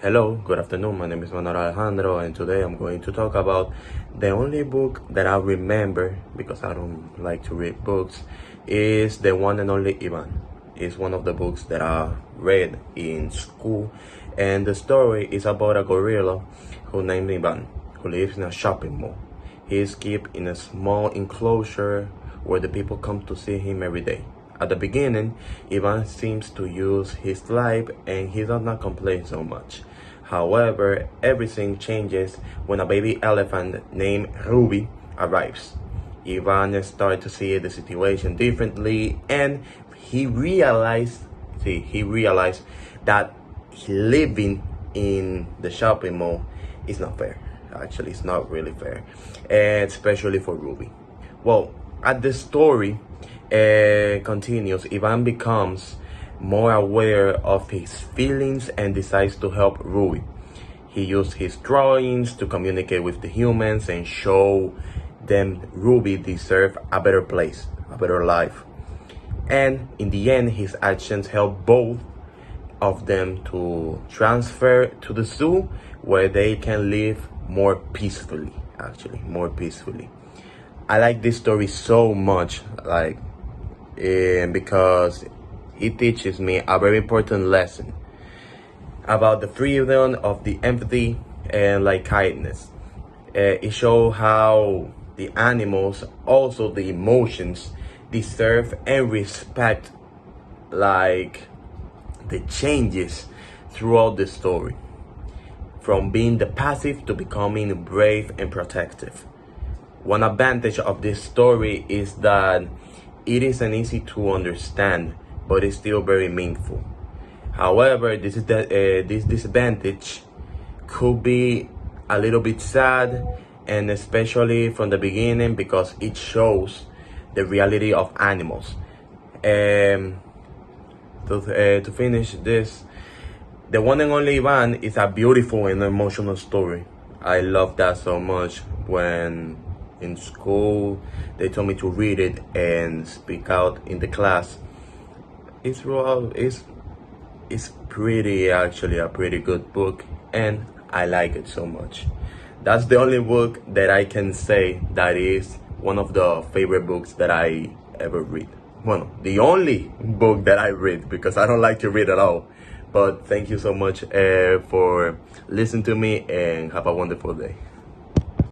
Hello, good afternoon. My name is Manuel Alejandro, and today I'm going to talk about the only book that I remember, because I don't like to read books, is The One and Only Ivan. It's one of the books that I read in school, and the story is about a gorilla who named Ivan, who lives in a shopping mall. He is kept in a small enclosure where the people come to see him every day. At the beginning, Ivan seems to use his life and he does not complain so much. However, everything changes when a baby elephant named Ruby arrives. Ivan starts to see the situation differently, and he realized that living in the shopping mall is not fair. Actually, it's not really fair, and especially for Ruby. Well, as the story continues, Ivan becomes more aware of his feelings and decides to help Ruby. He used his drawings to communicate with the humans and show them Ruby deserves a better place, a better life. And in the end, his actions help both of them to transfer to the zoo, where they can live more peacefully, more peacefully. I like this story so much, because it teaches me a very important lesson about the freedom of the empathy and kindness. It shows how the animals, also the emotions, deserve and respect the changes throughout the story, from being the passive to becoming brave and protective. One advantage of this story is that it isn't easy to understand, but it's still very meaningful. However, this disadvantage could be a little bit sad, and especially from the beginning, because it shows the reality of animals. To finish this, The One and Only Ivan is a beautiful and emotional story. I love that so much. When in school they told me to read it and speak out in the class, it's pretty, actually a pretty good book, and I like it so much. That's the only book that I can say that is one of the favorite books that I ever read. Well, the only book that I read, because I don't like to read at all. But thank you so much for listening to me, and have a wonderful day.